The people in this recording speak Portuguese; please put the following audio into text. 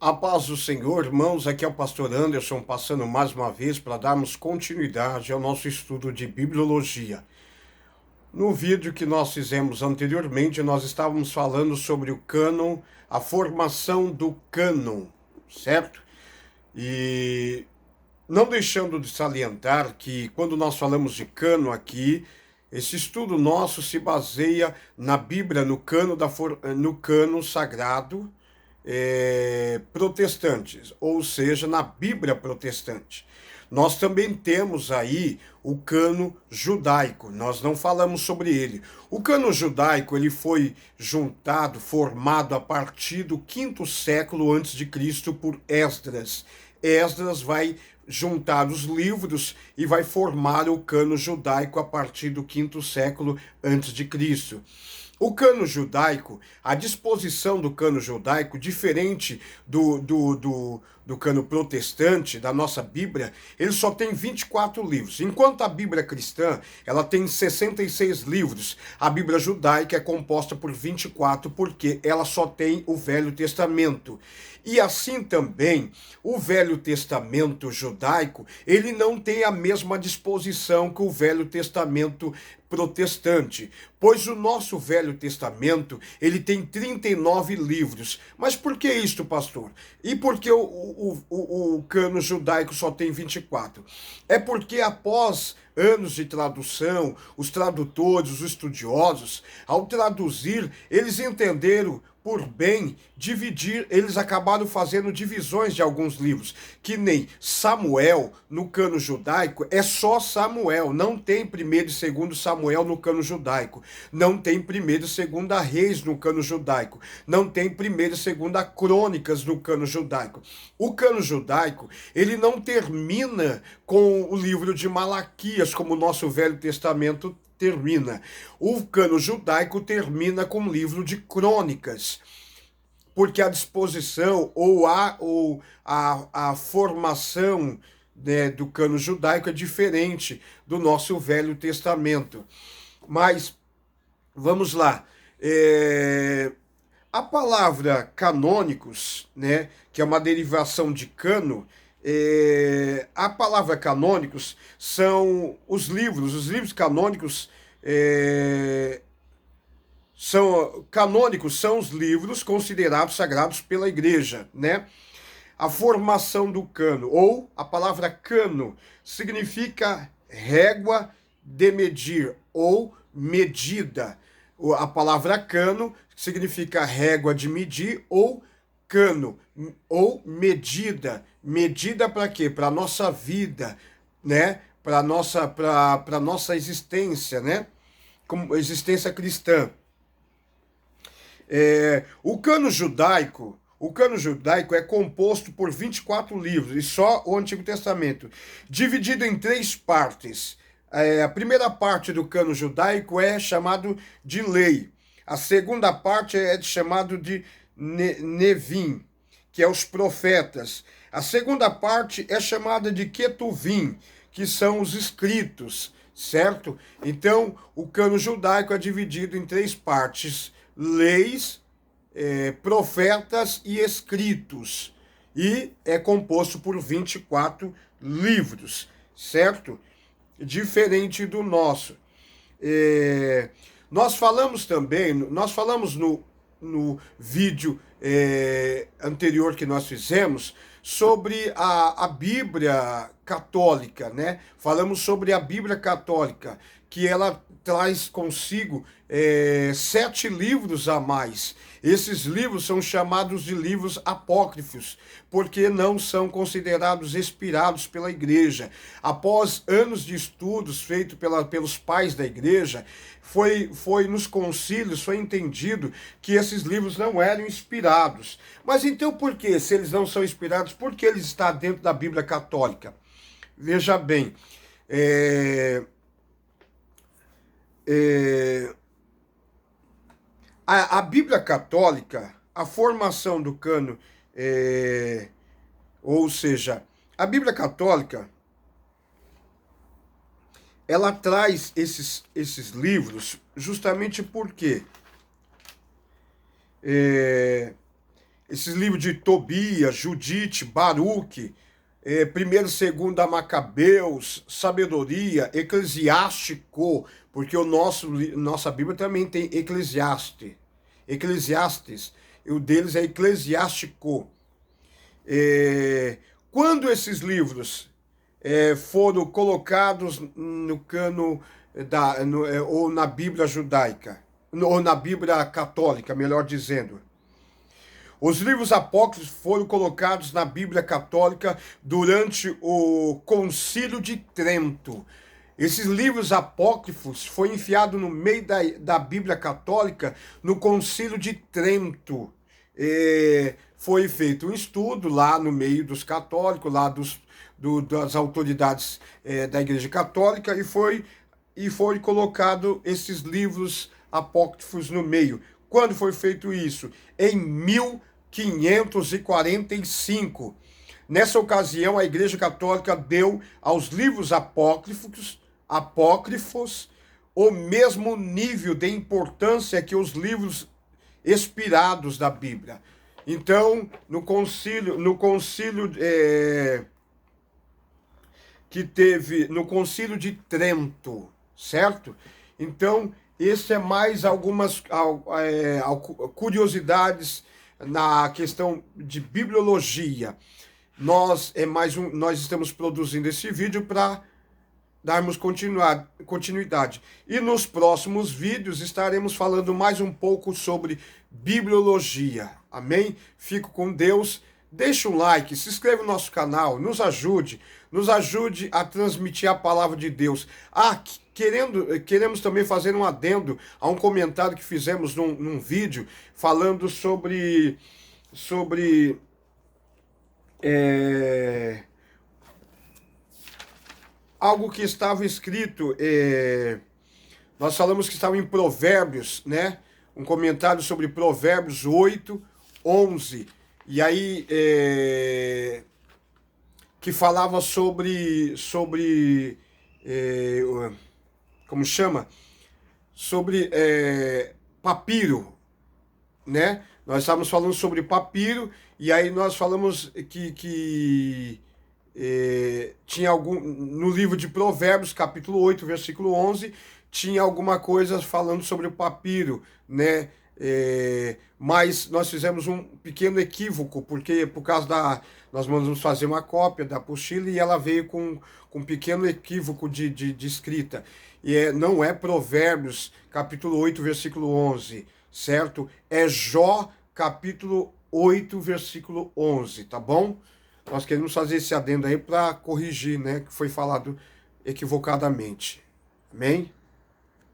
A paz do Senhor, irmãos, aqui é o pastor Anderson, passando mais uma vez para darmos continuidade ao nosso estudo de bibliologia. No vídeo que nós fizemos anteriormente, nós estávamos falando sobre o cânon, a formação do cânon, certo? E não deixando de salientar que quando nós falamos de cânon aqui, esse estudo nosso se baseia na Bíblia, no cânon sagrado, protestantes, ou seja, na Bíblia protestante. Nós também temos aí o cano judaico, nós não falamos sobre ele. O cano judaico ele foi juntado, formado a partir do quinto século antes de Cristo por Esdras. Esdras vai juntar os livros e vai formar o cano judaico a partir do quinto século antes de Cristo. O cano judaico, a disposição do cano judaico, diferente do cano protestante, da nossa Bíblia, ele só tem 24 livros. Enquanto a Bíblia cristã, ela tem 66 livros, a Bíblia judaica é composta por 24, porque ela só tem o Velho Testamento. E assim também, o Velho Testamento judaico, ele não tem a mesma disposição que o Velho Testamento protestante, pois o nosso Velho Testamento, ele tem 39 livros. Mas por que isto, pastor? E por que o cano judaico só tem 24? É porque após anos de tradução, os tradutores, os estudiosos, ao traduzir, eles entenderam por bem dividir, eles acabaram fazendo divisões de alguns livros, que nem Samuel, no cano judaico, é só Samuel, não tem primeiro e segundo Samuel no cano judaico, não tem primeiro e segunda Reis no cano judaico, não tem primeiro e segunda Crônicas no cano judaico. O cano judaico, ele não termina com o livro de Malaquias, como o nosso Velho Testamento termina. O cano judaico termina com o livro de Crônicas, porque a disposição ou a formação, né, do cano judaico é diferente do nosso Velho Testamento. Mas, vamos lá. A palavra canônicos, né, que é uma derivação de cano, a palavra canônicos são os livros canônicos são os livros considerados sagrados pela igreja, né? A formação do cano, ou a palavra cano, significa régua de medir ou medida. A palavra cano significa régua de medir ou cano, ou medida. Medida para quê? Para a nossa vida, né? Para nossa existência, né? Como existência cristã. O cano judaico é composto por 24 livros, e só o Antigo Testamento, dividido em três partes. A primeira parte do cano judaico é chamado de lei. A segunda parte é chamado de Nevim, que é os profetas. A segunda parte é chamada de Ketuvim, que são os escritos, certo? Então, o cano judaico é dividido em três partes: leis, profetas e escritos. E é composto por 24 livros, certo? Diferente do nosso. Nós falamos no vídeo anterior que nós fizemos sobre a Bíblia católica, né? Falamos sobre a Bíblia católica, que ela traz consigo 7 livros a mais. Esses livros são chamados de livros apócrifos, porque não são considerados inspirados pela igreja. Após anos de estudos feitos pelos pais da igreja, foi nos concílios, foi entendido que esses livros não eram inspirados. Mas então por que, se eles não são inspirados, por que eles estão dentro da Bíblia católica? Veja bem, a Bíblia católica, a formação do cano, ou seja, a Bíblia católica, ela traz esses livros justamente porque esses livros de Tobias, Judite, Baruque, primeiro e segundo Macabeus, Sabedoria, Eclesiástico, porque nossa Bíblia também tem Eclesiastes, e o deles é Eclesiástico. Quando esses livros foram colocados no cano ou na Bíblia judaica, ou na Bíblia católica, melhor dizendo. Os livros apócrifos foram colocados na Bíblia católica durante o Concílio de Trento. Esses livros apócrifos foram enfiados no meio da Bíblia católica no Concílio de Trento. Foi feito um estudo lá no meio dos católicos, lá das autoridades da Igreja Católica, e foi colocado esses livros apócrifos no meio. Quando foi feito isso? Em 1545. Nessa ocasião, a Igreja Católica deu aos livros apócrifos o mesmo nível de importância que os livros expirados da Bíblia. Então, no concílio que teve no Concílio de Trento, certo? Então, esse é mais algumas curiosidades na questão de bibliologia. Nós estamos produzindo esse vídeo para darmos continuidade. E nos próximos vídeos estaremos falando mais um pouco sobre bibliologia. Amém? Fico com Deus. Deixe um like, se inscreva no nosso canal, nos ajude a transmitir a palavra de Deus. Queremos também fazer um adendo a um comentário que fizemos num vídeo falando sobre algo que estava escrito, nós falamos que estava em Provérbios, né? Um comentário sobre Provérbios 8, 11. E aí, que falava sobre como chama? Sobre papiro, né? Nós estávamos falando sobre papiro, e aí nós falamos que tinha no livro de Provérbios, capítulo 8, versículo 11, tinha alguma coisa falando sobre o papiro, né? Mas nós fizemos um pequeno equívoco, porque nós mandamos fazer uma cópia da apostila e ela veio com um pequeno equívoco de escrita. E não é Provérbios, capítulo 8, versículo 11, certo? É Jó, capítulo 8, versículo 11, tá bom? Nós queremos fazer esse adendo aí para corrigir, né, que foi falado equivocadamente. Amém?